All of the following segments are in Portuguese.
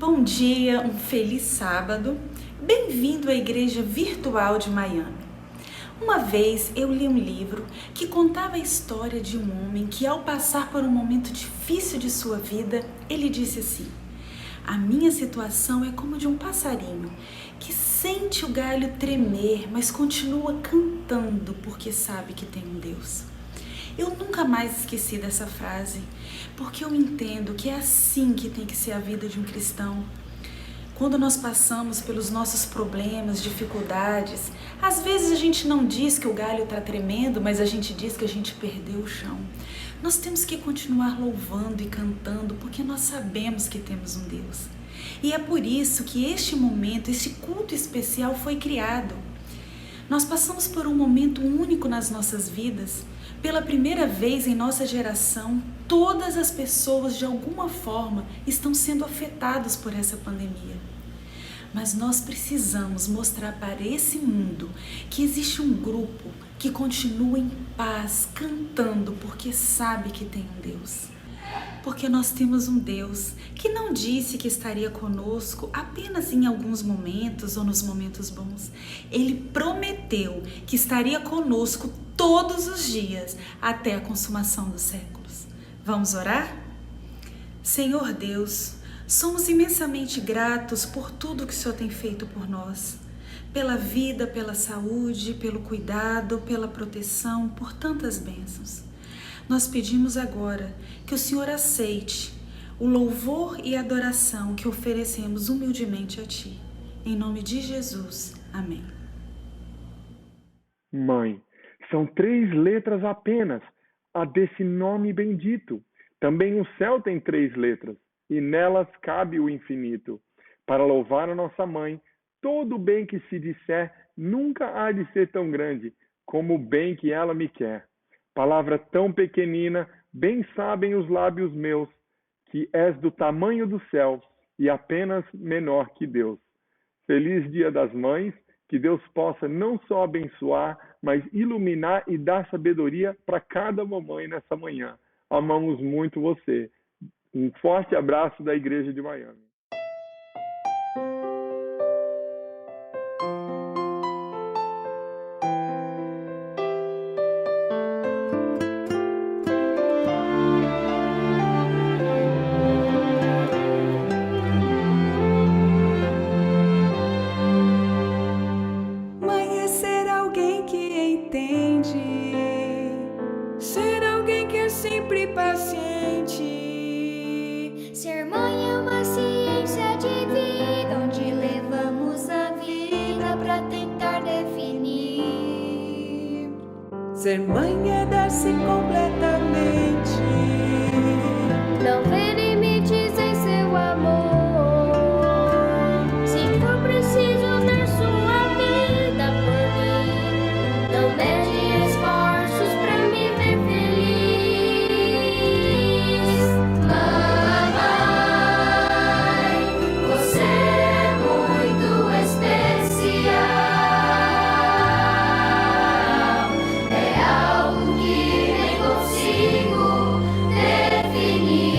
Bom dia, um feliz sábado. Bem-vindo à Igreja Virtual de Miami. Uma vez eu li um livro que contava a história de um homem que, ao passar por um momento difícil de sua vida, ele disse assim: "A minha situação é como de um passarinho que sente o galho tremer, mas continua cantando porque sabe que tem um Deus." Eu nunca mais esqueci dessa frase, porque eu entendo que é assim que tem que ser a vida de um cristão. Quando nós passamos pelos nossos problemas, dificuldades, às vezes a gente não diz que o galho está tremendo, mas a gente diz que a gente perdeu o chão. Nós temos que continuar louvando e cantando, porque nós sabemos que temos um Deus. E é por isso que este momento, este culto especial foi criado. Nós passamos por um momento único nas nossas vidas. Pela primeira vez em nossa geração, todas as pessoas de alguma forma estão sendo afetadas por essa pandemia. Mas nós precisamos mostrar para esse mundo que existe um grupo que continua em paz, cantando, porque sabe que tem um Deus. Porque nós temos um Deus que não disse que estaria conosco apenas em alguns momentos ou nos momentos bons. Ele prometeu que estaria conosco todos os dias até a consumação dos séculos. Vamos orar? Senhor Deus, somos imensamente gratos por tudo que o Senhor tem feito por nós. Pela vida, pela saúde, pelo cuidado, pela proteção, por tantas bênçãos. Nós pedimos agora que o Senhor aceite o louvor e a adoração que oferecemos humildemente a Ti. Em nome de Jesus. Amém. Mãe, são 3 letras apenas, a desse nome bendito. Também o céu tem 3 letras, e nelas cabe o infinito. Para louvar a nossa mãe, todo o bem que se disser nunca há de ser tão grande como o bem que ela me quer. Palavra tão pequenina, bem sabem os lábios meus, que és do tamanho do céu e apenas menor que Deus. Feliz Dia das Mães, que Deus possa não só abençoar, mas iluminar e dar sabedoria para cada mamãe nessa manhã. Amamos muito você. Um forte abraço da Igreja de Miami. Paciente. Ser mãe é uma ciência de vida, onde levamos a vida pra tentar definir. Ser mãe é dar-se completamente, não vê limites em seu amor. Se for preciso dar sua vida por mim, não mede esforços pra me ver feliz. Mamãe, você é muito especial. É algo que nem consigo definir.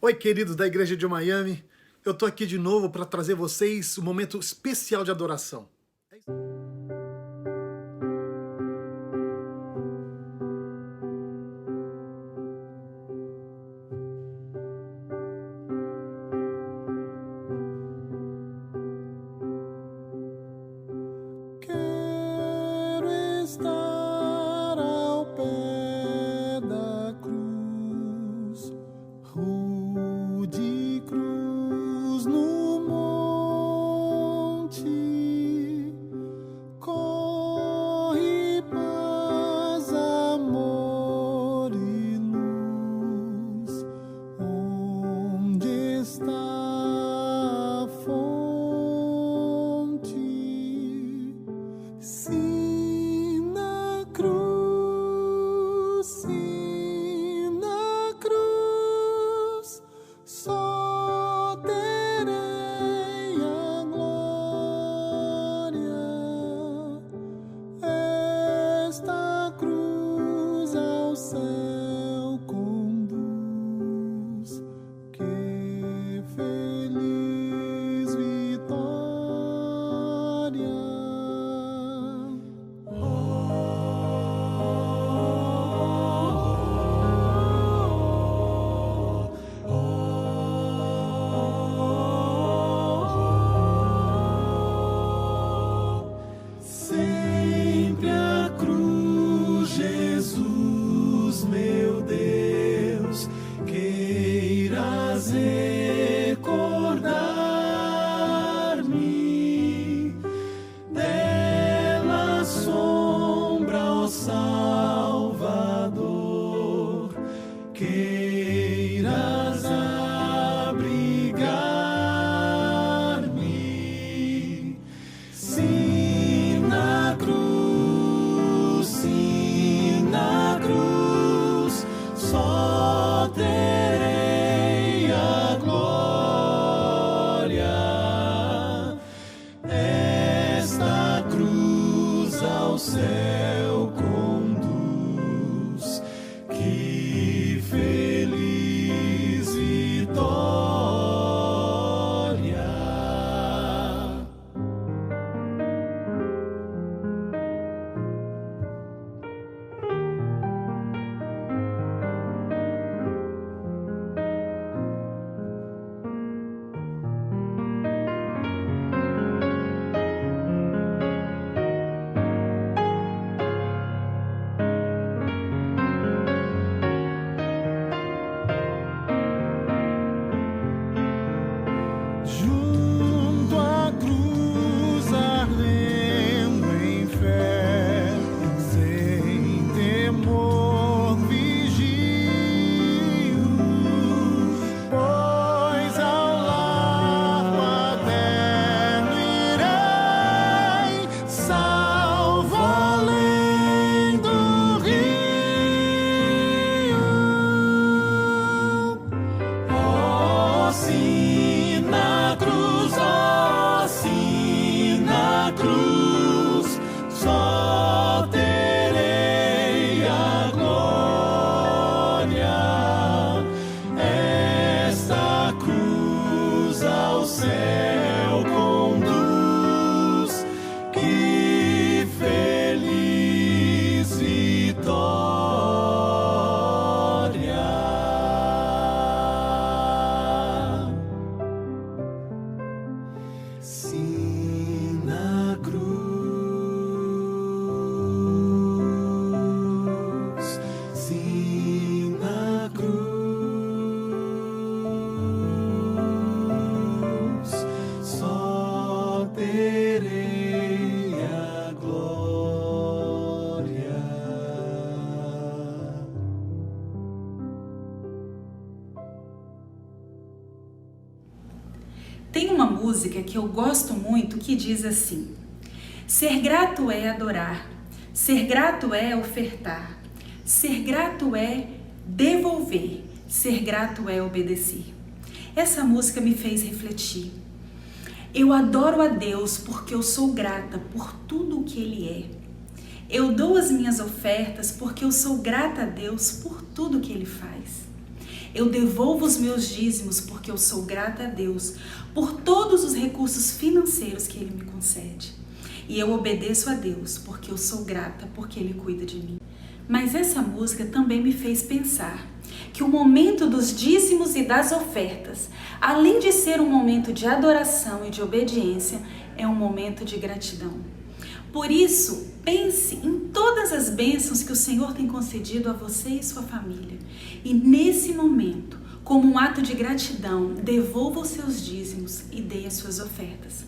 Oi, queridos da Igreja de Miami. Eu tô aqui de novo para trazer vocês um momento especial de adoração. Quero estar ao pé da cruz, rude cruz no monte, corre paz, amor e luz, onde está a fonte? Sim, na cruz, só terei a glória. Esta cruz ao céu conduz, que feliz vitória. Sempre a cruz, Jesus, meu Deus, queiras recordar-me dela sombra, ó Salvador, queiras abrigar-me. Sim, na cruz, só terei a glória. Esta cruz ao céu conduz, que feliz vitória. Junto à cruz ardendo em fé, sem temor vigio, pois ao largo eterno irei, salvo além do rio. Oh, sim, na cruz, oh, sim, na cruz, só terei a glória. Esta cruz ao céu conduz, que feliz vitória. Sim, na cruz, sim, na cruz, só terei a glória. Tem uma música que eu gosto muito que diz assim: ser grato é adorar, ser grato é ofertar, ser grato é devolver, ser grato é obedecer. Essa música me fez refletir. Eu adoro a Deus porque eu sou grata por tudo o que Ele é. Eu dou as minhas ofertas porque eu sou grata a Deus por tudo que Ele faz. Eu devolvo os meus dízimos porque eu sou grata a Deus por todos os recursos financeiros que Ele me concede. E eu obedeço a Deus porque eu sou grata porque Ele cuida de mim. Mas essa música também me fez pensar que o momento dos dízimos e das ofertas, além de ser um momento de adoração e de obediência, é um momento de gratidão. Por isso, pense em todas as bênçãos que o Senhor tem concedido a você e sua família. E nesse momento, como um ato de gratidão, devolva os seus dízimos e dê as suas ofertas.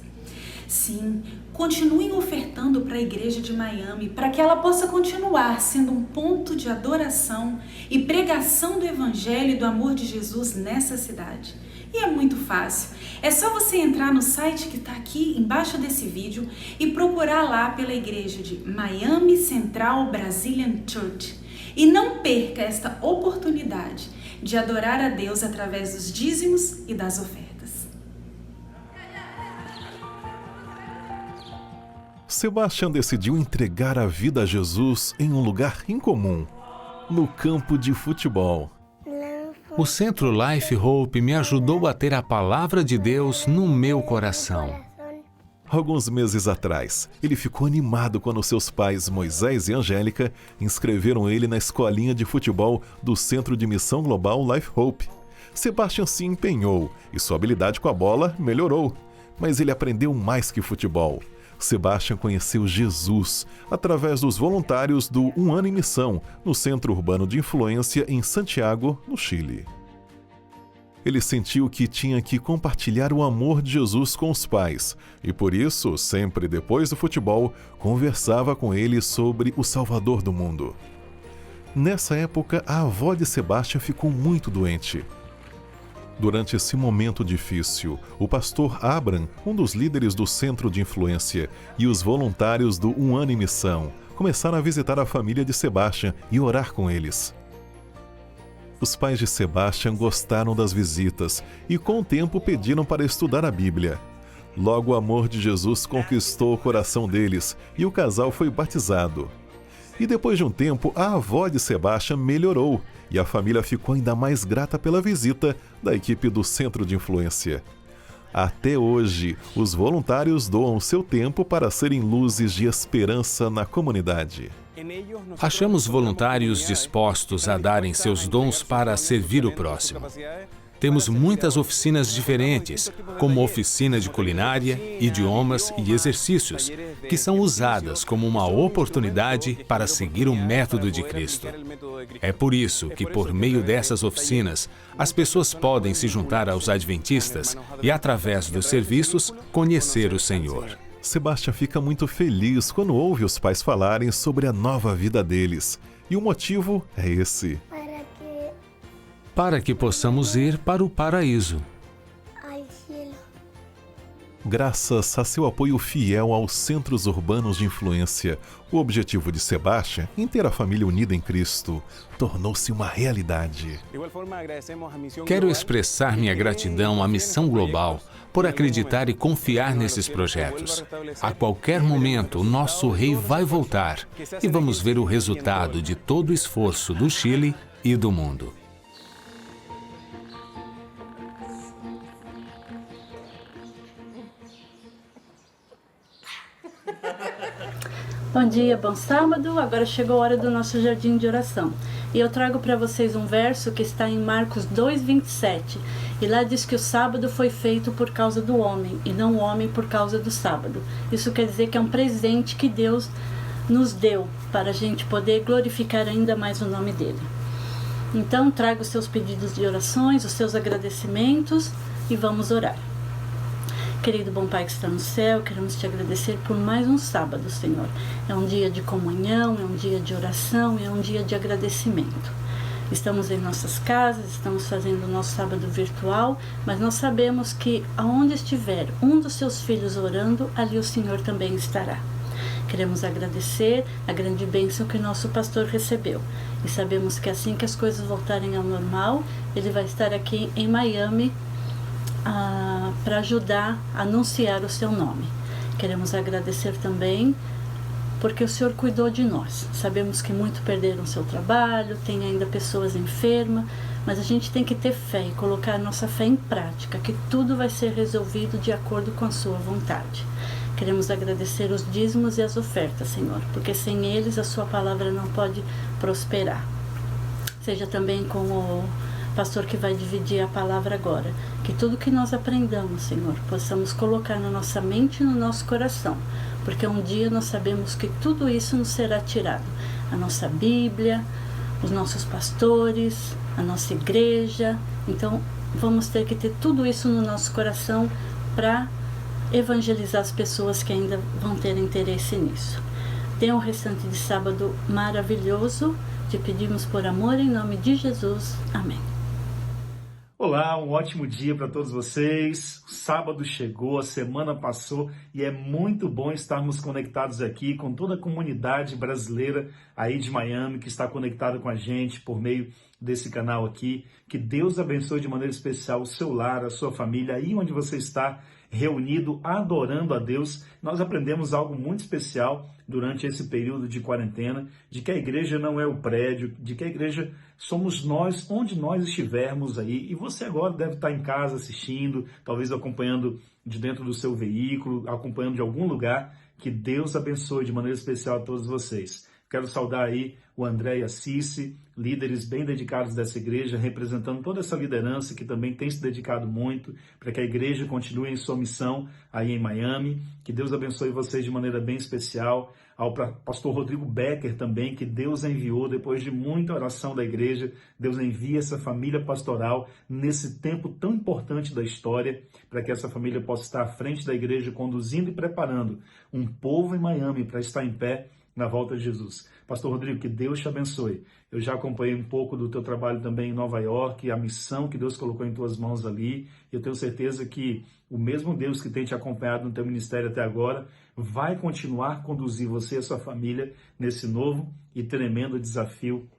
Sim, continuem ofertando para a igreja de Miami, para que ela possa continuar sendo um ponto de adoração e pregação do Evangelho e do amor de Jesus nessa cidade. E é muito fácil, é só você entrar no site que está aqui embaixo desse vídeo e procurar lá pela igreja de Miami Central Brazilian Church. E não perca esta oportunidade de adorar a Deus através dos dízimos e das ofertas. Sebastian decidiu entregar a vida a Jesus em um lugar incomum, no campo de futebol. O Centro Life Hope me ajudou a ter a palavra de Deus no meu coração. Alguns meses atrás, ele ficou animado quando seus pais, Moisés e Angélica, inscreveram ele na escolinha de futebol do Centro de Missão Global Life Hope. Sebastian se empenhou e sua habilidade com a bola melhorou, mas ele aprendeu mais que futebol. Sebastian conheceu Jesus através dos voluntários do Um Ano em Missão, no Centro Urbano de Influência em Santiago, no Chile. Ele sentiu que tinha que compartilhar o amor de Jesus com os pais e, por isso, sempre depois do futebol, conversava com eles sobre o Salvador do mundo. Nessa época, a avó de Sebastian ficou muito doente. Durante esse momento difícil, o pastor Abraham, um dos líderes do Centro de Influência, e os voluntários do Um Ano em Missão, começaram a visitar a família de Sebastian e orar com eles. Os pais de Sebastian gostaram das visitas e, com o tempo, pediram para estudar a Bíblia. Logo, o amor de Jesus conquistou o coração deles e o casal foi batizado. E depois de um tempo, a avó de Sebastian melhorou e a família ficou ainda mais grata pela visita da equipe do Centro de Influência. Até hoje, os voluntários doam seu tempo para serem luzes de esperança na comunidade. Achamos voluntários dispostos a darem seus dons para servir o próximo. Temos muitas oficinas diferentes, como oficina de culinária, idiomas e exercícios, que são usadas como uma oportunidade para seguir o método de Cristo. É por isso que, por meio dessas oficinas, as pessoas podem se juntar aos adventistas e, através dos serviços, conhecer o Senhor. Sebastian fica muito feliz quando ouve os pais falarem sobre a nova vida deles. E o motivo é esse. Para que possamos ir para o paraíso. Graças a seu apoio fiel aos centros urbanos de influência, o objetivo de Sebastian, em ter a família unida em Cristo, tornou-se uma realidade. Quero expressar minha gratidão à Missão Global por acreditar e confiar nesses projetos. A qualquer momento, o nosso rei vai voltar e vamos ver o resultado de todo o esforço do Chile e do mundo. Bom dia, bom sábado. Agora chegou a hora do nosso jardim de oração. E eu trago para vocês um verso que está em Marcos 2:27. E lá diz que o sábado foi feito por causa do homem e não o homem por causa do sábado. Isso quer dizer que é um presente que Deus nos deu para a gente poder glorificar ainda mais o nome dele. Então, traga os seus pedidos de orações, os seus agradecimentos e vamos orar. Querido bom Pai que está no céu, queremos te agradecer por mais um sábado, Senhor. É um dia de comunhão, é um dia de oração, é um dia de agradecimento. Estamos em nossas casas, estamos fazendo o nosso sábado virtual, mas nós sabemos que aonde estiver um dos seus filhos orando, ali o Senhor também estará. Queremos agradecer a grande bênção que o nosso pastor recebeu. E sabemos que assim que as coisas voltarem ao normal, ele vai estar aqui em Miami, para ajudar a anunciar o seu nome. Queremos agradecer também porque o Senhor cuidou de nós. Sabemos que muitos perderam seu trabalho, tem ainda pessoas enfermas, mas a gente tem que ter fé e colocar a nossa fé em prática, que tudo vai ser resolvido de acordo com a sua vontade. Queremos agradecer os dízimos e as ofertas, Senhor, porque sem eles a sua palavra não pode prosperar. Seja também com o pastor que vai dividir a palavra agora, que tudo que nós aprendamos, Senhor, possamos colocar na nossa mente e no nosso coração, porque um dia nós sabemos que tudo isso nos será tirado. A nossa Bíblia, os nossos pastores, a nossa igreja. Então vamos ter que ter tudo isso no nosso coração para evangelizar as pessoas que ainda vão ter interesse nisso. Tenha um restante de sábado maravilhoso. Te pedimos por amor em nome de Jesus. Amém. Olá, um ótimo dia para todos vocês. O sábado chegou, a semana passou e é muito bom estarmos conectados aqui com toda a comunidade brasileira aí de Miami que está conectada com a gente por meio desse canal aqui. Que Deus abençoe de maneira especial o seu lar, a sua família, aí onde você está reunido, adorando a Deus. Nós aprendemos algo muito especial durante esse período de quarentena, de que a igreja não é o prédio, de que a igreja somos nós, onde nós estivermos aí. E você agora deve estar em casa assistindo, talvez acompanhando de dentro do seu veículo, acompanhando de algum lugar. Que Deus abençoe de maneira especial a todos vocês. Quero saudar aí o André e a Cici, líderes bem dedicados dessa igreja, representando toda essa liderança que também tem se dedicado muito para que a igreja continue em sua missão aí em Miami. Que Deus abençoe vocês de maneira bem especial. Ao pastor Rodrigo Becker também, que Deus enviou depois de muita oração da igreja. Deus envia essa família pastoral nesse tempo tão importante da história, para que essa família possa estar à frente da igreja, conduzindo e preparando um povo em Miami para estar em pé na volta de Jesus. Pastor Rodrigo, que Deus te abençoe. Eu já acompanhei um pouco do teu trabalho também em Nova York, a missão que Deus colocou em tuas mãos ali. Eu tenho certeza que o mesmo Deus que tem te acompanhado no teu ministério até agora vai continuar a conduzir você e a sua família nesse novo e tremendo desafio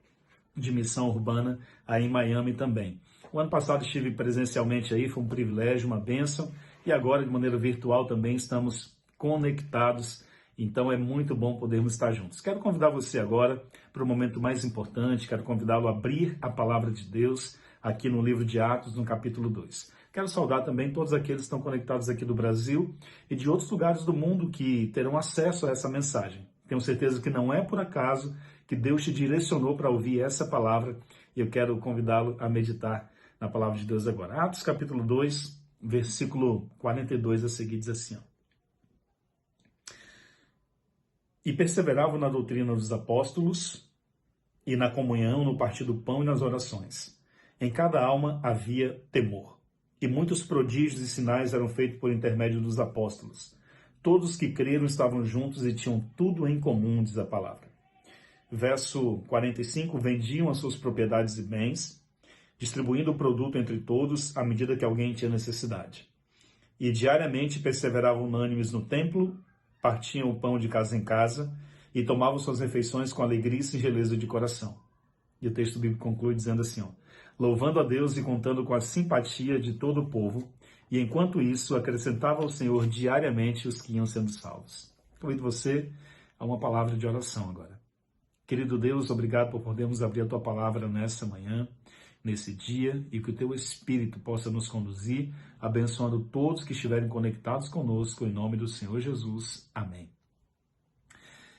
de missão urbana aí em Miami também. O ano passado estive presencialmente aí, foi um privilégio, uma bênção, e agora de maneira virtual também estamos conectados. Então é muito bom podermos estar juntos. Quero convidar você agora para o momento mais importante, quero convidá-lo a abrir a palavra de Deus aqui no livro de Atos, no capítulo 2. Quero saudar também todos aqueles que estão conectados aqui do Brasil e de outros lugares do mundo que terão acesso a essa mensagem. Tenho certeza que não é por acaso que Deus te direcionou para ouvir essa palavra e eu quero convidá-lo a meditar na palavra de Deus agora. Atos capítulo 2, versículo 42 a seguir diz assim, E perseveravam na doutrina dos apóstolos e na comunhão, no partir do pão e nas orações. Em cada alma havia temor. E muitos prodígios e sinais eram feitos por intermédio dos apóstolos. Todos os que creram estavam juntos e tinham tudo em comum, diz a palavra. Verso 45, vendiam as suas propriedades e bens, distribuindo o produto entre todos à medida que alguém tinha necessidade. E diariamente perseveravam unânimes no templo, partiam o pão de casa em casa e tomavam suas refeições com alegria e singeleza de coração. E o texto bíblico conclui dizendo assim, louvando a Deus e contando com a simpatia de todo o povo, e enquanto isso acrescentava ao Senhor diariamente os que iam sendo salvos. Convido você a uma palavra de oração agora. Querido Deus, obrigado por podermos abrir a Tua palavra nessa manhã, nesse dia, e que o Teu Espírito possa nos conduzir, abençoando todos que estiverem conectados conosco, em nome do Senhor Jesus. Amém.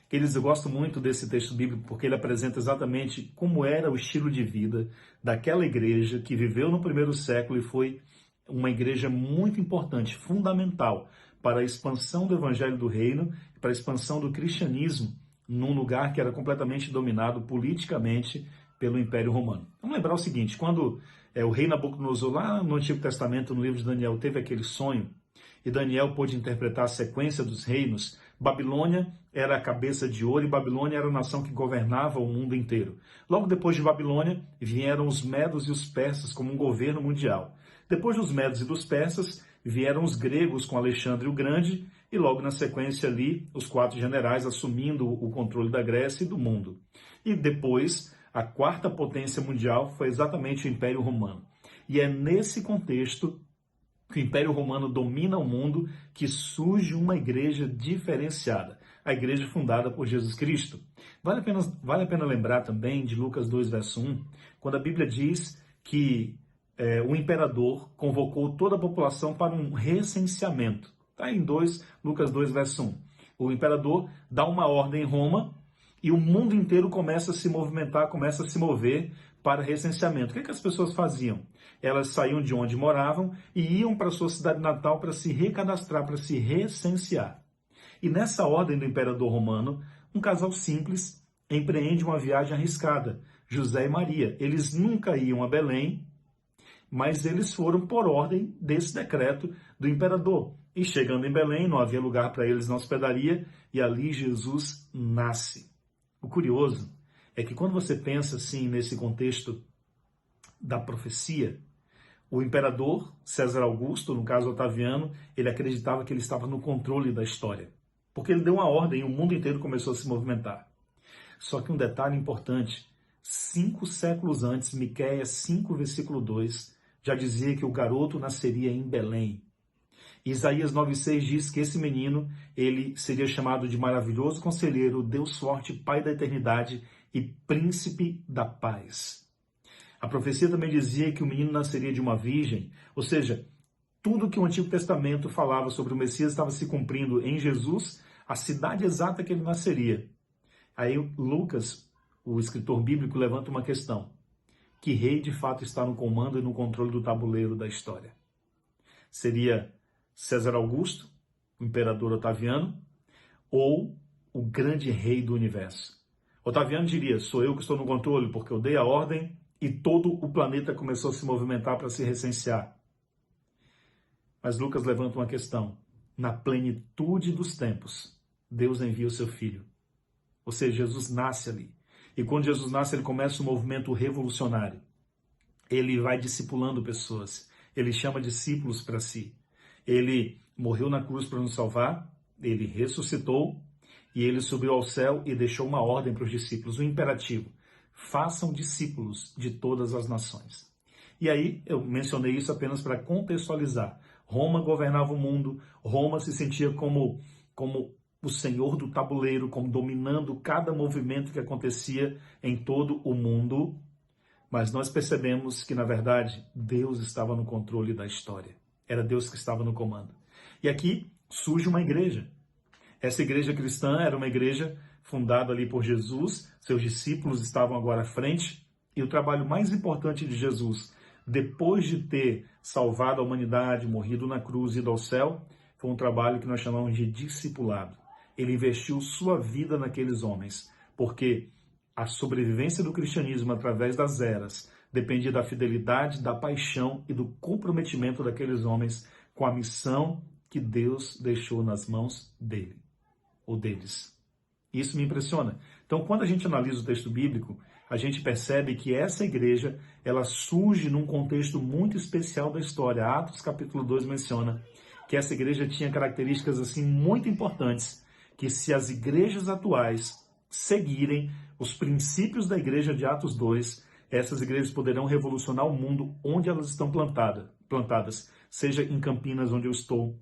Queridos, eu gosto muito desse texto bíblico porque ele apresenta exatamente como era o estilo de vida daquela igreja que viveu no primeiro século e foi uma igreja muito importante, fundamental para a expansão do evangelho do reino e para a expansão do cristianismo num lugar que era completamente dominado politicamente pelo Império Romano. Vamos lembrar o seguinte, quando o rei Nabucodonosor, lá no Antigo Testamento, no livro de Daniel, teve aquele sonho, e Daniel pôde interpretar a sequência dos reinos, Babilônia era a cabeça de ouro e Babilônia era a nação que governava o mundo inteiro. Logo depois de Babilônia, vieram os medos e os persas como um governo mundial. Depois dos medos e dos persas, vieram os gregos com Alexandre o Grande e logo na sequência ali, os 4 generais assumindo o controle da Grécia e do mundo. E depois, a quarta potência mundial foi exatamente o Império Romano. E é nesse contexto que o Império Romano domina o mundo que surge uma igreja diferenciada. a igreja fundada por Jesus Cristo. Vale a pena lembrar também de Lucas 2, verso 1, quando a Bíblia diz que o imperador convocou toda a população para um recenseamento. Está em Lucas 2, verso 1. O imperador dá uma ordem em Roma e o mundo inteiro começa a se movimentar, começa a se mover para recenseamento. O que as pessoas faziam? Elas saíam de onde moravam e iam para a sua cidade natal para se recadastrar, para se recensear. E nessa ordem do imperador romano, um casal simples empreende uma viagem arriscada, José e Maria. Eles nunca iam a Belém, mas eles foram por ordem desse decreto do imperador. E chegando em Belém, não havia lugar para eles na hospedaria, e ali Jesus nasce. O curioso é que quando você pensa assim nesse contexto da profecia, o imperador César Augusto, no caso Otaviano, ele acreditava que ele estava no controle da história, porque ele deu uma ordem e o mundo inteiro começou a se movimentar. Só que um detalhe importante, 5 séculos antes, Miqueias 5, versículo 2, já dizia que o garoto nasceria em Belém. Isaías 9,6 diz que esse menino, ele seria chamado de maravilhoso conselheiro, Deus forte, Pai da eternidade e príncipe da paz. A profecia também dizia que o menino nasceria de uma virgem, ou seja, tudo que o Antigo Testamento falava sobre o Messias estava se cumprindo em Jesus, a cidade exata que ele nasceria. Aí Lucas, o escritor bíblico, levanta uma questão. Que rei de fato está no comando e no controle do tabuleiro da história? Seria César Augusto, o imperador Otaviano, ou o grande rei do universo? Otaviano diria, sou eu que estou no controle porque eu dei a ordem e todo o planeta começou a se movimentar para se recensear. Mas Lucas levanta uma questão. Na plenitude dos tempos, Deus envia o seu filho. Ou seja, Jesus nasce ali. E quando Jesus nasce, ele começa um movimento revolucionário. Ele vai discipulando pessoas. Ele chama discípulos para si. Ele morreu na cruz para nos salvar. Ele ressuscitou. E ele subiu ao céu e deixou uma ordem para os discípulos, um imperativo. Façam discípulos de todas as nações. E aí, eu mencionei isso apenas para contextualizar. Roma governava o mundo. Roma se sentia como o senhor do tabuleiro, como dominando cada movimento que acontecia em todo o mundo. Mas nós percebemos que, na verdade, Deus estava no controle da história. Era Deus que estava no comando. E aqui surge uma igreja. Essa igreja cristã era uma igreja fundada ali por Jesus. Seus discípulos estavam agora à frente. E o trabalho mais importante de Jesus, depois de ter salvado a humanidade, morrido na cruz e ido ao céu, foi um trabalho que nós chamamos de discipulado. Ele investiu sua vida naqueles homens, porque a sobrevivência do cristianismo através das eras dependia da fidelidade, da paixão e do comprometimento daqueles homens com a missão que Deus deixou nas mãos dele, ou deles. Isso me impressiona. Então, quando a gente analisa o texto bíblico, a gente percebe que essa igreja, ela surge num contexto muito especial da história. Atos capítulo 2 menciona que essa igreja tinha características assim muito importantes, que se as igrejas atuais seguirem os princípios da igreja de Atos 2, essas igrejas poderão revolucionar o mundo onde elas estão plantadas, seja em Campinas, onde eu estou,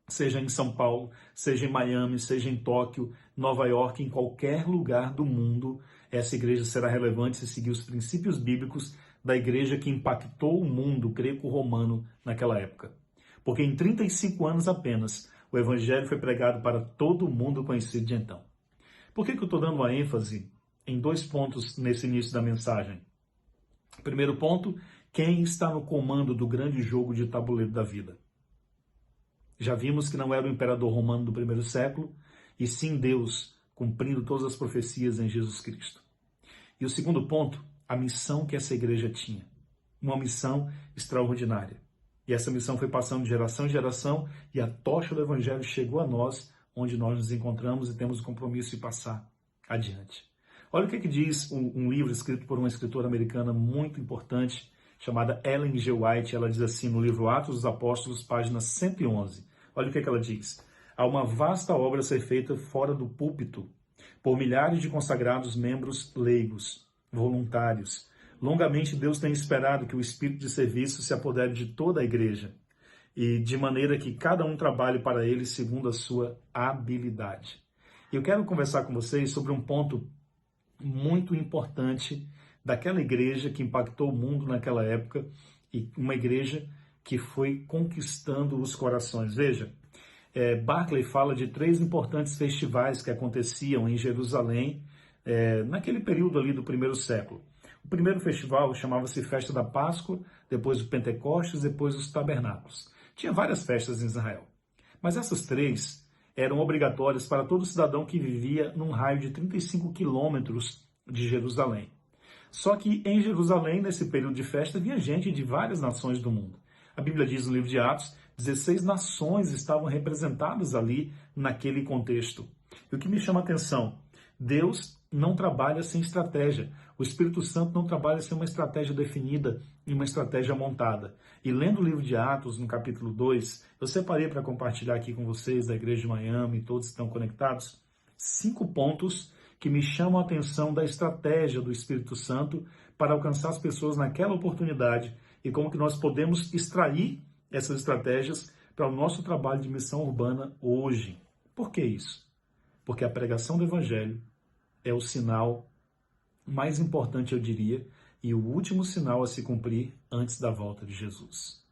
seja em São Paulo, seja em Miami, seja em Tóquio, Nova York, em qualquer lugar do mundo, essa igreja será relevante se seguir os princípios bíblicos da igreja que impactou o mundo greco-romano naquela época. Porque em 35 anos apenas, o evangelho foi pregado para todo o mundo conhecido de então. Por que eu estou dando uma ênfase em 2 pontos nesse início da mensagem? Primeiro ponto, quem está no comando do grande jogo de tabuleiro da vida? Já vimos que não era o imperador romano do primeiro século, e sim Deus, cumprindo todas as profecias em Jesus Cristo. E o segundo ponto, a missão que essa igreja tinha. Uma missão extraordinária. E essa missão foi passando de geração em geração, e a tocha do evangelho chegou a nós, onde nós nos encontramos e temos o compromisso de passar adiante. Olha o que diz um livro escrito por uma escritora americana muito importante, chamada Ellen G. White. Ela diz assim no livro Atos dos Apóstolos, página 111. Olha o que ela diz. Há uma vasta obra a ser feita fora do púlpito, por milhares de consagrados membros leigos, voluntários. Longamente Deus tem esperado que o espírito de serviço se apodere de toda a igreja, e de maneira que cada um trabalhe para ele segundo a sua habilidade. E eu quero conversar com vocês sobre um ponto muito importante daquela igreja que impactou o mundo naquela época e uma igreja que foi conquistando os corações. Veja, Barclay fala de 3 importantes festivais que aconteciam em Jerusalém naquele período ali do primeiro século. O primeiro festival chamava-se Festa da Páscoa, depois o Pentecostes, depois os Tabernáculos. Tinha várias festas em Israel, mas essas 3 eram obrigatórias para todo cidadão que vivia num raio de 35 quilômetros de Jerusalém. Só que em Jerusalém, nesse período de festa, vinha gente de várias nações do mundo. A Bíblia diz no livro de Atos, 16 nações estavam representadas ali naquele contexto. E o que me chama a atenção, Deus não trabalha sem estratégia. O Espírito Santo não trabalha sem uma estratégia definida e uma estratégia montada. E lendo o livro de Atos, no capítulo 2, eu separei para compartilhar aqui com vocês, da Igreja de Miami, todos estão conectados, 5 pontos que me chamam a atenção da estratégia do Espírito Santo para alcançar as pessoas naquela oportunidade e como que nós podemos extrair essas estratégias para o nosso trabalho de missão urbana hoje. Por que isso? Porque a pregação do Evangelho é o sinal mais importante, eu diria, e o último sinal a se cumprir antes da volta de Jesus.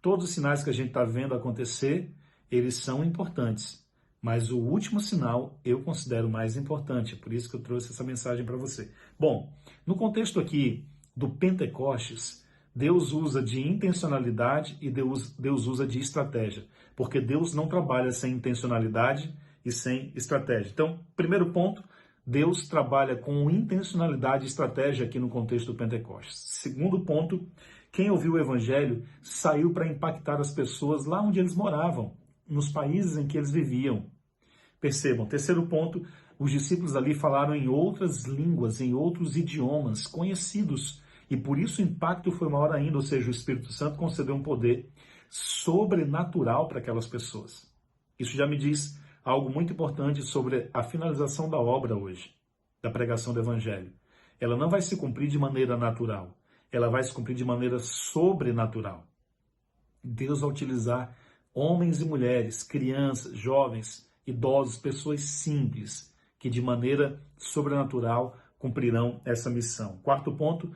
Todos os sinais que a gente está vendo acontecer, eles são importantes, mas o último sinal eu considero mais importante, por isso que eu trouxe essa mensagem para você. Bom, no contexto aqui do Pentecostes, Deus usa de intencionalidade e Deus usa de estratégia, porque Deus não trabalha sem intencionalidade e sem estratégia. Então, primeiro ponto, Deus trabalha com intencionalidade e estratégia aqui no contexto do Pentecostes. Segundo ponto, quem ouviu o Evangelho saiu para impactar as pessoas lá onde eles moravam, nos países em que eles viviam. Percebam, terceiro ponto, os discípulos ali falaram em outras línguas, em outros idiomas conhecidos, e por isso o impacto foi maior ainda, ou seja, o Espírito Santo concedeu um poder sobrenatural para aquelas pessoas. Isso já me diz algo muito importante sobre a finalização da obra hoje, da pregação do Evangelho. Ela não vai se cumprir de maneira natural, ela vai se cumprir de maneira sobrenatural. Deus vai utilizar homens e mulheres, crianças, jovens, idosos, pessoas simples, que de maneira sobrenatural cumprirão essa missão. Quarto ponto,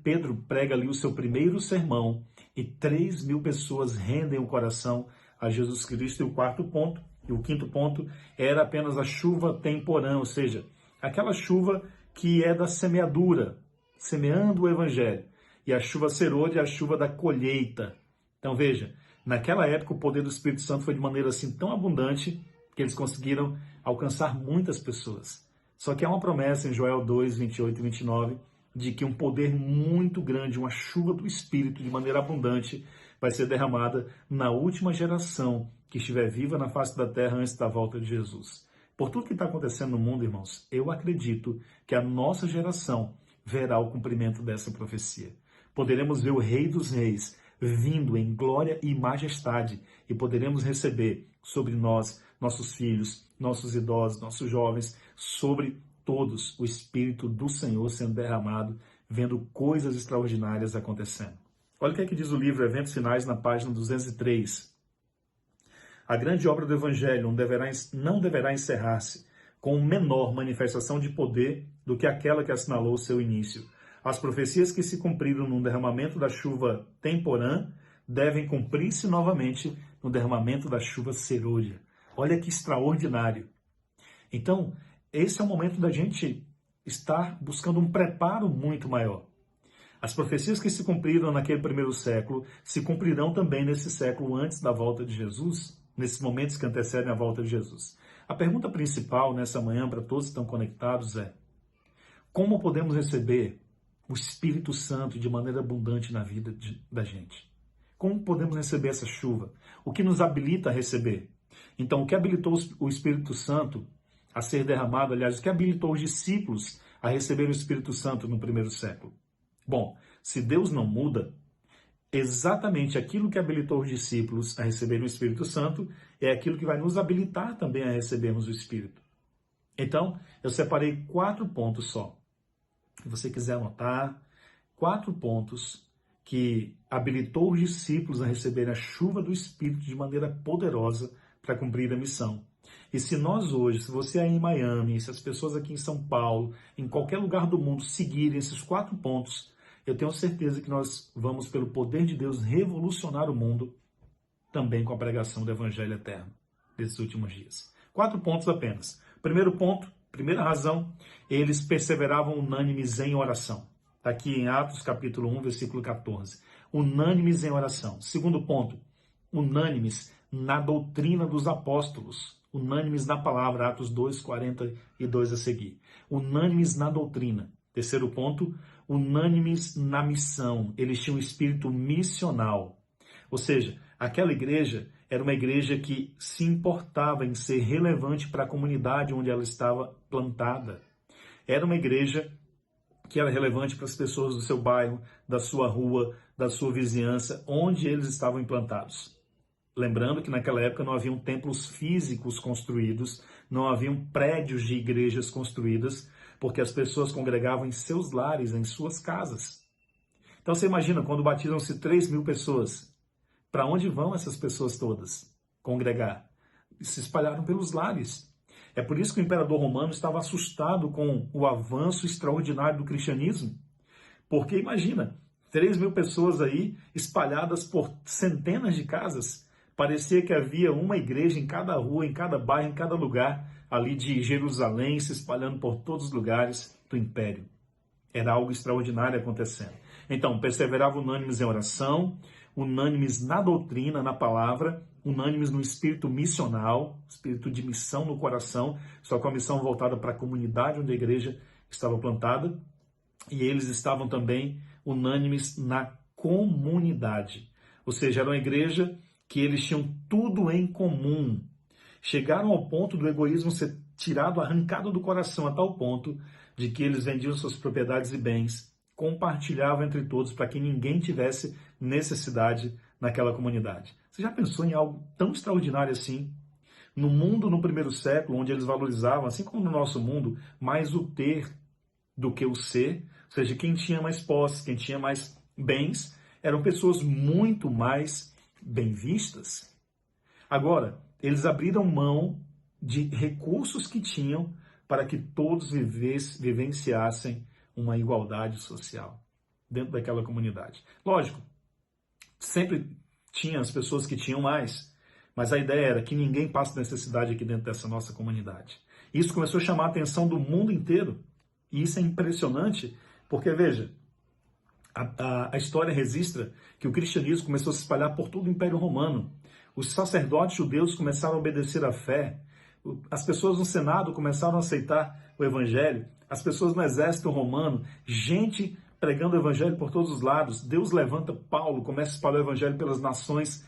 Pedro prega ali o seu primeiro sermão e 3.000 pessoas rendem o coração a Jesus Cristo. E o quarto ponto, e o quinto ponto, era apenas a chuva temporã, ou seja, aquela chuva que é da semeadura, semeando o Evangelho. E a chuva serôdia é a chuva da colheita. Então veja, naquela época o poder do Espírito Santo foi de maneira assim tão abundante que eles conseguiram alcançar muitas pessoas. Só que há uma promessa em Joel 2, 28 e 29, de que um poder muito grande, uma chuva do Espírito de maneira abundante, vai ser derramada na última geração que estiver viva na face da terra antes da volta de Jesus. Por tudo que está acontecendo no mundo, irmãos, eu acredito que a nossa geração verá o cumprimento dessa profecia. Poderemos ver o Rei dos Reis vindo em glória e majestade e poderemos receber sobre nós, nossos filhos, nossos idosos, nossos jovens, sobre todos o Espírito do Senhor sendo derramado, vendo coisas extraordinárias acontecendo. Olha o que é que diz o livro Eventos Finais na página 203. A grande obra do Evangelho não deverá encerrar-se com menor manifestação de poder do que aquela que assinalou o seu início. As profecias que se cumpriram no derramamento da chuva temporã devem cumprir-se novamente no derramamento da chuva serôdia. Olha que extraordinário. Então, esse é o momento da gente estar buscando um preparo muito maior. As profecias que se cumpriram naquele primeiro século se cumprirão também nesse século antes da volta de Jesus, nesses momentos que antecedem a volta de Jesus. A pergunta principal nessa manhã para todos que estão conectados é: como podemos receber o Espírito Santo de maneira abundante na vida da gente? Como podemos receber essa chuva? O que nos habilita a receber? Então, o que habilitou o Espírito Santo a ser derramado, aliás, o que habilitou os discípulos a receber o Espírito Santo no primeiro século? Bom, se Deus não muda, exatamente aquilo que habilitou os discípulos a receberem o Espírito Santo é aquilo que vai nos habilitar também a recebermos o Espírito. Então, eu separei 4 pontos só. Se você quiser anotar, 4 pontos que habilitou os discípulos a receberem a chuva do Espírito de maneira poderosa para cumprir a missão. E se nós hoje, se você aí em Miami, se as pessoas aqui em São Paulo, em qualquer lugar do mundo seguirem esses 4 pontos, eu tenho certeza que nós vamos, pelo poder de Deus, revolucionar o mundo também com a pregação do Evangelho eterno desses últimos dias. 4 pontos apenas. Primeiro ponto, primeira razão, eles perseveravam unânimes em oração. Está aqui em Atos capítulo 1, versículo 14. Unânimes em oração. Segundo ponto, unânimes na doutrina dos apóstolos. Unânimes na palavra, Atos 2, 42 a seguir. Unânimes na doutrina. Terceiro ponto, unânimes na missão. Eles tinham um espírito missional. Ou seja, aquela igreja era uma igreja que se importava em ser relevante para a comunidade onde ela estava plantada. Era uma igreja que era relevante para as pessoas do seu bairro, da sua rua, da sua vizinhança, onde eles estavam implantados. Lembrando que naquela época não haviam templos físicos construídos, não haviam prédios de igrejas construídas, porque as pessoas congregavam em seus lares, em suas casas. Então você imagina, quando batizam-se 3.000 pessoas, para onde vão essas pessoas todas congregar? Se espalharam pelos lares. É por isso que o imperador romano estava assustado com o avanço extraordinário do cristianismo. Porque imagina, 3.000 pessoas aí espalhadas por centenas de casas. Parecia que havia uma igreja em cada rua, em cada bairro, em cada lugar ali de Jerusalém, se espalhando por todos os lugares do império. Era algo extraordinário acontecendo. Então, perseveravam unânimes em oração, unânimes na doutrina, na palavra, unânimes no espírito missional, espírito de missão no coração, só com a missão voltada para a comunidade onde a igreja estava plantada, e eles estavam também unânimes na comunidade. Ou seja, era uma igreja que eles tinham tudo em comum. Chegaram ao ponto do egoísmo ser tirado, arrancado do coração, a tal ponto de que eles vendiam suas propriedades e bens, compartilhavam entre todos para que ninguém tivesse necessidade naquela comunidade. Você já pensou em algo tão extraordinário assim? No mundo, no primeiro século, onde eles valorizavam, assim como no nosso mundo, mais o ter do que o ser, ou seja, quem tinha mais posse, quem tinha mais bens, eram pessoas muito mais bem vistas. Agora, eles abriram mão de recursos que tinham para que todos vivenciassem uma igualdade social dentro daquela comunidade. Lógico, sempre tinha as pessoas que tinham mais, mas a ideia era que ninguém passe necessidade aqui dentro dessa nossa comunidade. Isso começou a chamar a atenção do mundo inteiro, e isso é impressionante, porque, veja, a história registra que o cristianismo começou a se espalhar por todo o Império Romano. Os sacerdotes judeus começaram a obedecer à fé, as pessoas no Senado começaram a aceitar o Evangelho, as pessoas no exército romano, gente pregando o Evangelho por todos os lados. Deus levanta Paulo, começa a espalhar o Evangelho pelas nações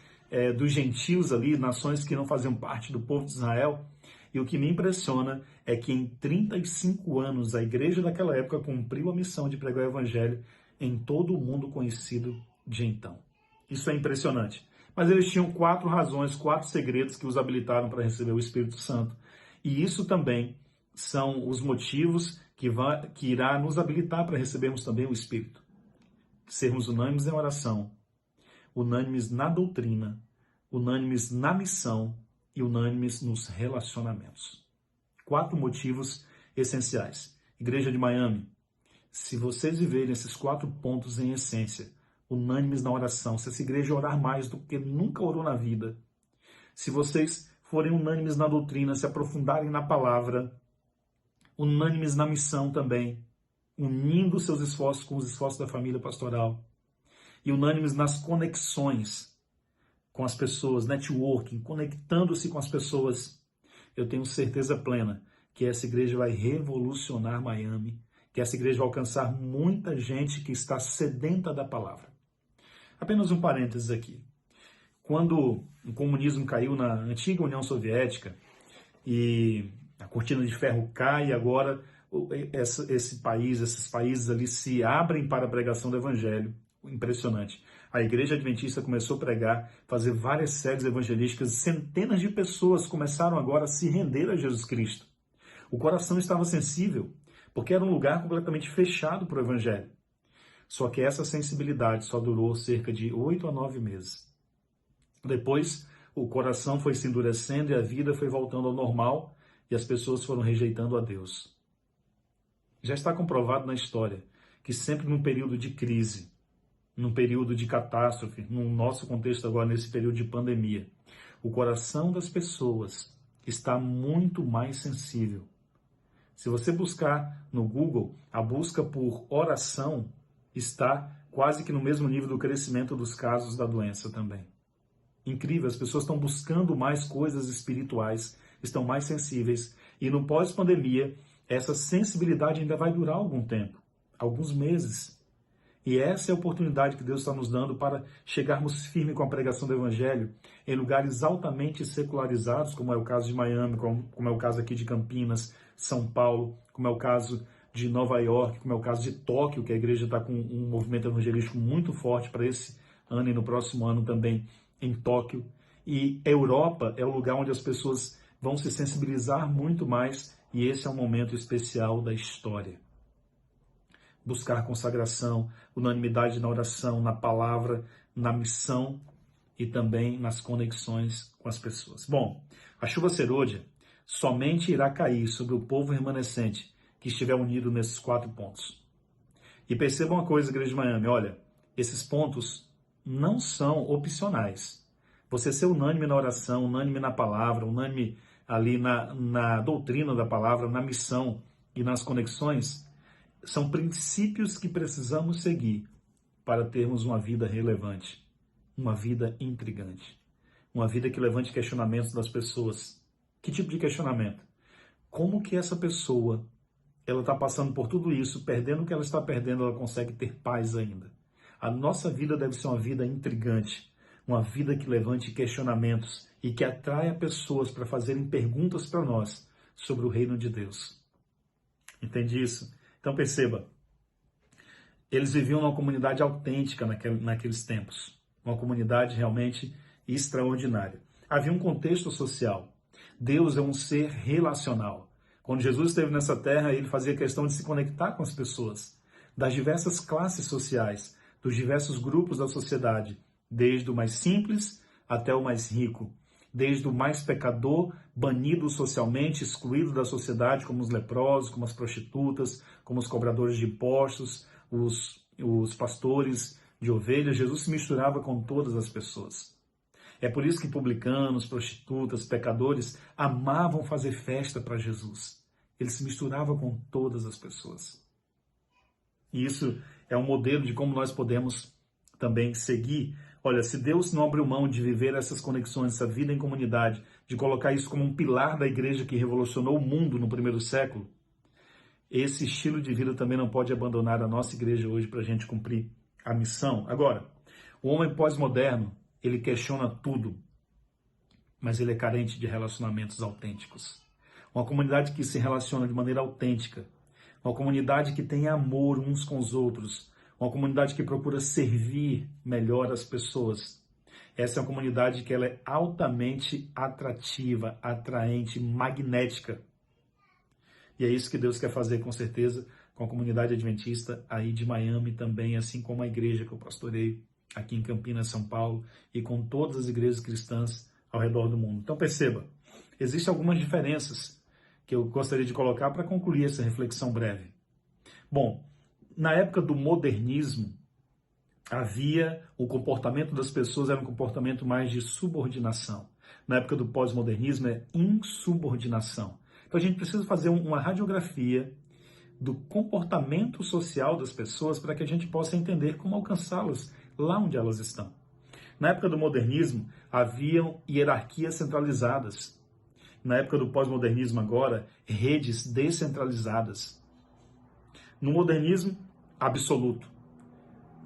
dos gentios ali, nações que não faziam parte do povo de Israel. E o que me impressiona é que em 35 anos a igreja daquela época cumpriu a missão de pregar o Evangelho em todo o mundo conhecido de então. Isso é impressionante. Mas eles tinham 4 razões, 4 segredos que os habilitaram para receber o Espírito Santo. E isso também são os motivos que irá nos habilitar para recebermos também o Espírito. Sermos unânimes em oração, unânimes na doutrina, unânimes na missão e unânimes nos relacionamentos. 4 motivos essenciais. Igreja de Miami, se vocês viverem esses 4 pontos em essência, unânimes na oração, se essa igreja orar mais do que nunca orou na vida, se vocês forem unânimes na doutrina, se aprofundarem na palavra, unânimes na missão também, unindo seus esforços com os esforços da família pastoral, e unânimes nas conexões com as pessoas, networking, conectando-se com as pessoas, eu tenho certeza plena que essa igreja vai revolucionar Miami, que essa igreja vai alcançar muita gente que está sedenta da palavra. Apenas um parênteses aqui. Quando o comunismo caiu na antiga União Soviética e a cortina de ferro cai, e agora esses países ali se abrem para a pregação do Evangelho. Impressionante. A Igreja Adventista começou a pregar, fazer várias séries evangelísticas, centenas de pessoas começaram agora a se render a Jesus Cristo. O coração estava sensível, porque era um lugar completamente fechado para o Evangelho. Só que essa sensibilidade só durou cerca de 8 a 9 meses. Depois, o coração foi se endurecendo e a vida foi voltando ao normal e as pessoas foram rejeitando a Deus. Já está comprovado na história que sempre num período de crise, num período de catástrofe, no nosso contexto agora, nesse período de pandemia, o coração das pessoas está muito mais sensível. Se você buscar no Google, a busca por oração está quase que no mesmo nível do crescimento dos casos da doença também. Incrível, as pessoas estão buscando mais coisas espirituais, estão mais sensíveis, e no pós-pandemia, essa sensibilidade ainda vai durar algum tempo, alguns meses. E essa é a oportunidade que Deus está nos dando para chegarmos firme com a pregação do Evangelho em lugares altamente secularizados, como é o caso de Miami, como é o caso aqui de Campinas, São Paulo, como é o caso de Nova York, como é o caso de Tóquio, que a igreja está com um movimento evangelístico muito forte para esse ano e no próximo ano também em Tóquio. E Europa é o lugar onde as pessoas vão se sensibilizar muito mais, e esse é um momento especial da história. Buscar consagração, unanimidade na oração, na palavra, na missão e também nas conexões com as pessoas. Bom, a chuva serôdia somente irá cair sobre o povo remanescente que estiver unido nesses 4 pontos. E percebam uma coisa, Igreja de Miami, olha, esses pontos não são opcionais. Você ser unânime na oração, unânime na palavra, unânime ali na doutrina da palavra, na missão e nas conexões, são princípios que precisamos seguir para termos uma vida relevante, uma vida intrigante, uma vida que levante questionamentos das pessoas. Que tipo de questionamento? Como que essa pessoa, ela está passando por tudo isso, perdendo o que ela está perdendo, ela consegue ter paz ainda? A nossa vida deve ser uma vida intrigante, uma vida que levante questionamentos e que atraia pessoas para fazerem perguntas para nós sobre o reino de Deus. Entende isso? Então perceba, eles viviam numa comunidade autêntica naqueles tempos, uma comunidade realmente extraordinária. Havia um contexto social. Deus é um ser relacional. Quando Jesus esteve nessa terra, ele fazia questão de se conectar com as pessoas, das diversas classes sociais, dos diversos grupos da sociedade, desde o mais simples até o mais rico, desde o mais pecador, banido socialmente, excluído da sociedade, como os leprosos, como as prostitutas, como os cobradores de impostos, os pastores de ovelhas. Jesus se misturava com todas as pessoas. É por isso que publicanos, prostitutas, pecadores amavam fazer festa para Jesus. Ele se misturava com todas as pessoas. E isso é um modelo de como nós podemos também seguir. Olha, se Deus não abriu mão de viver essas conexões, essa vida em comunidade, de colocar isso como um pilar da igreja que revolucionou o mundo no primeiro século, esse estilo de vida também não pode abandonar a nossa igreja hoje para a gente cumprir a missão. Agora, o homem pós-moderno, ele questiona tudo, mas ele é carente de relacionamentos autênticos. Uma comunidade que se relaciona de maneira autêntica, uma comunidade que tem amor uns com os outros, uma comunidade que procura servir melhor as pessoas. Essa é uma comunidade que ela é altamente atrativa, atraente, magnética. E é isso que Deus quer fazer, com certeza, com a comunidade adventista aí de Miami também, assim como a igreja que eu pastoreio aqui em Campinas, São Paulo, e com todas as igrejas cristãs ao redor do mundo. Então perceba, existem algumas diferenças que eu gostaria de colocar para concluir essa reflexão breve. Bom, na época do modernismo, o comportamento das pessoas era um comportamento mais de subordinação. Na época do pós-modernismo é insubordinação. Então a gente precisa fazer uma radiografia do comportamento social das pessoas para que a gente possa entender como alcançá-las lá onde elas estão. Na época do modernismo, haviam hierarquias centralizadas. Na época do pós-modernismo agora, redes descentralizadas. No modernismo, absoluto.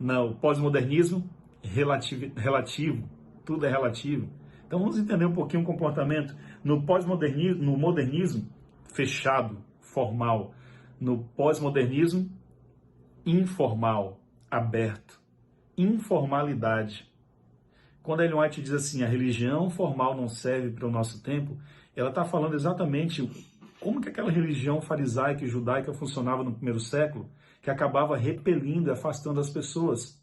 No pós-modernismo, relativo. Tudo é relativo. Então vamos entender um pouquinho o comportamento. No pós-modernismo, no modernismo, fechado, formal. No pós-modernismo, informal, aberto. Informalidade. Quando Ellen White diz assim, a religião formal não serve para o nosso tempo, ela está falando exatamente como que aquela religião farisaica e judaica funcionava no primeiro século, que acabava repelindo e afastando as pessoas.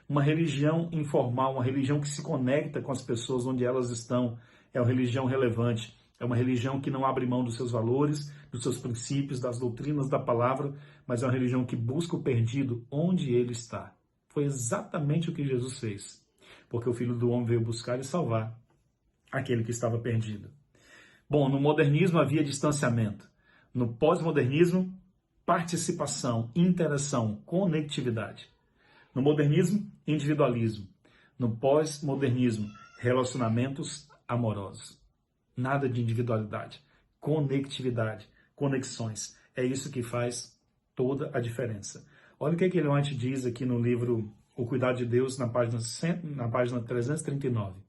Uma religião informal, uma religião que se conecta com as pessoas onde elas estão, é uma religião relevante. É uma religião que não abre mão dos seus valores, dos seus princípios, das doutrinas da palavra, mas é uma religião que busca o perdido onde ele está. Foi exatamente o que Jesus fez, porque o Filho do Homem veio buscar e salvar aquele que estava perdido. Bom, no modernismo havia distanciamento. No pós-modernismo, participação, interação, conectividade. No modernismo, individualismo. No pós-modernismo, relacionamentos amorosos. Nada de individualidade. Conectividade, conexões. É isso que faz toda a diferença. Olha o que Ellen White diz aqui no livro O Cuidado de Deus, na página 339.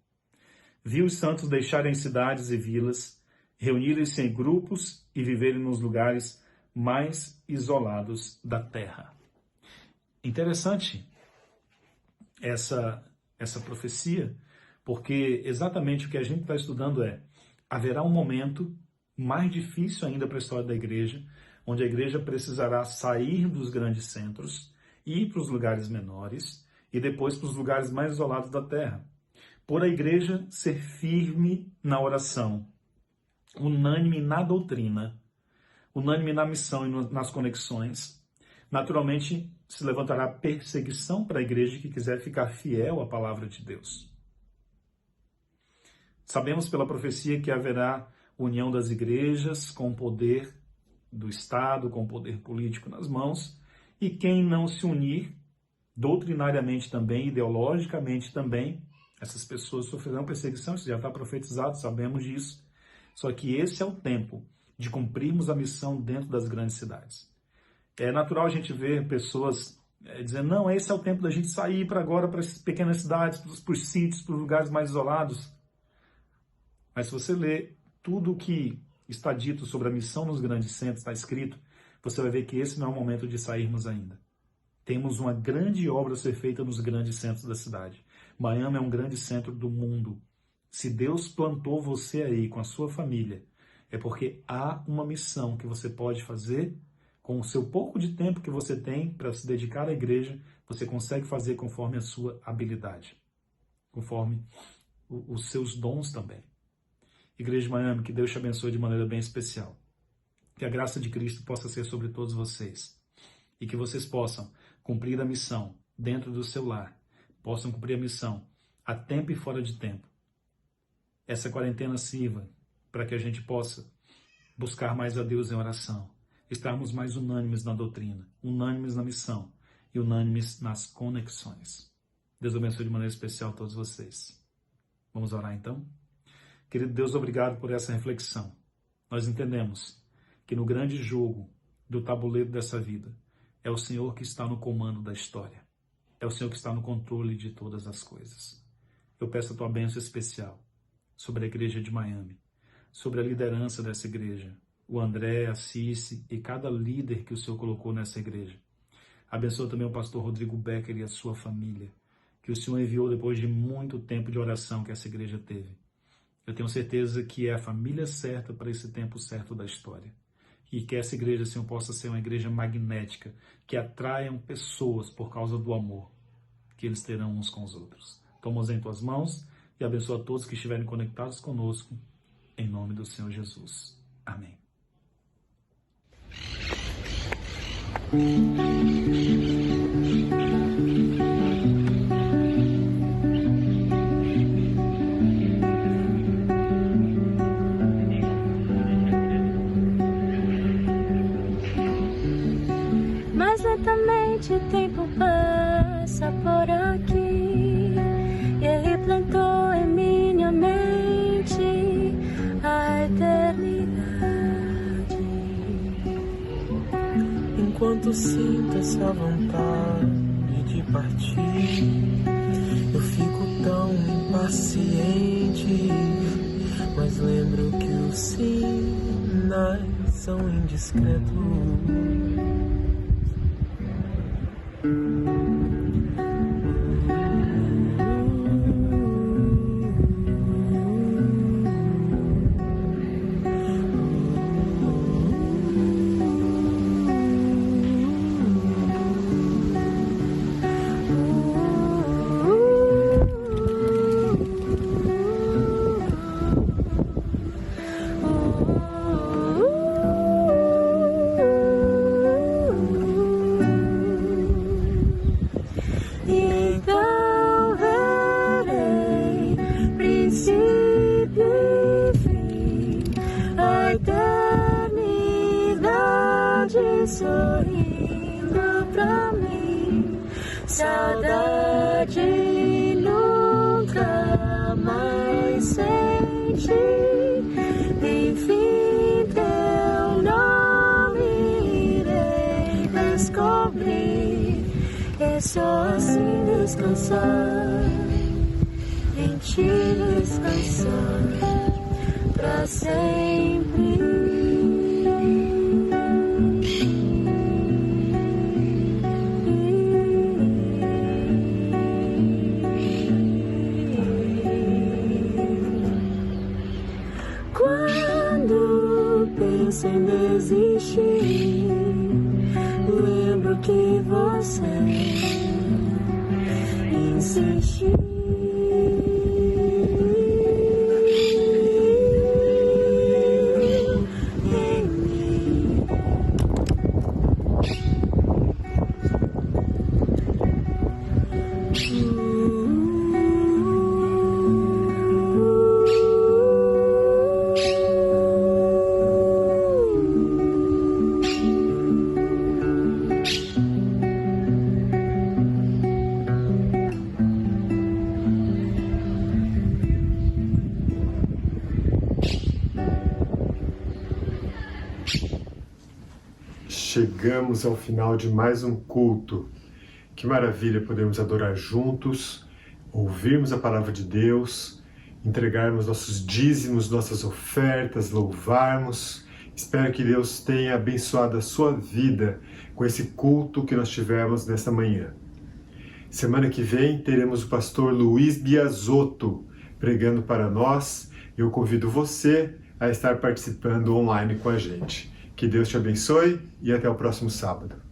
Vi os santos deixarem cidades e vilas, reunirem-se em grupos e viverem nos lugares mais isolados da terra. Interessante essa profecia, porque exatamente o que a gente está estudando haverá um momento mais difícil ainda para a história da igreja, onde a igreja precisará sair dos grandes centros, ir para os lugares menores e depois para os lugares mais isolados da terra. Por a igreja ser firme na oração, unânime na doutrina, unânime na missão e nas conexões, naturalmente se levantará perseguição para a igreja que quiser ficar fiel à palavra de Deus. Sabemos pela profecia que haverá união das igrejas com o poder do Estado, com o poder político nas mãos, e quem não se unir, doutrinariamente também, ideologicamente também, essas pessoas sofrerão perseguição, isso já está profetizado, sabemos disso. Só que esse é o tempo de cumprirmos a missão dentro das grandes cidades. É natural a gente ver pessoas dizendo, não, esse é o tempo da gente sair para agora, para as pequenas cidades, para os sítios, para os lugares mais isolados. Mas se você lê tudo o que está dito sobre a missão nos grandes centros, está escrito, você vai ver que esse não é o momento de sairmos ainda. Temos uma grande obra a ser feita nos grandes centros da cidade. Miami é um grande centro do mundo. Se Deus plantou você aí com a sua família, é porque há uma missão que você pode fazer com o seu pouco de tempo que você tem para se dedicar à igreja, você consegue fazer conforme a sua habilidade, conforme os seus dons também. Igreja de Miami, que Deus te abençoe de maneira bem especial. Que a graça de Cristo possa ser sobre todos vocês. E que vocês possam cumprir a missão dentro do seu lar. Possam cumprir a missão a tempo e fora de tempo. Essa quarentena sirva para que a gente possa buscar mais a Deus em oração. Estarmos mais unânimes na doutrina, unânimes na missão e unânimes nas conexões. Deus abençoe de maneira especial a todos vocês. Vamos orar então? Querido Deus, obrigado por essa reflexão. Nós entendemos que no grande jogo do tabuleiro dessa vida, é o Senhor que está no comando da história. É o Senhor que está no controle de todas as coisas. Eu peço a tua bênção especial sobre a igreja de Miami, sobre a liderança dessa igreja, o André, a Cici e cada líder que o Senhor colocou nessa igreja. Abençoa também o pastor Rodrigo Becker e a sua família, que o Senhor enviou depois de muito tempo de oração que essa igreja teve. Eu tenho certeza que é a família certa para esse tempo certo da história. E que essa igreja, Senhor, possa ser uma igreja magnética, que atraiam pessoas por causa do amor que eles terão uns com os outros. Toma-os em tuas mãos e abençoa todos que estiverem conectados conosco, em nome do Senhor Jesus. Amém. Mas lentamente o tempo passa por aqui e Ele plantou em minha mente a eternidade. Enquanto sinto essa vontade de partir, eu fico tão impaciente, mas lembro que os sinais são indiscretos. sorrindo pra mim. Saudade nunca mais senti. Enfim, teu nome irei descobrir. É só assim descansar, em ti descansar pra sempre. Quando penso em desistir, lembro que você insistiu. Chegamos ao final de mais um culto. Que maravilha podermos adorar juntos, ouvirmos a palavra de Deus, entregarmos nossos dízimos, nossas ofertas, louvarmos. Espero que Deus tenha abençoado a sua vida com esse culto que nós tivemos nesta manhã. Semana que vem teremos o pastor Luiz Biasotto pregando para nós. Eu convido você a estar participando online com a gente. Que Deus te abençoe e até o próximo sábado.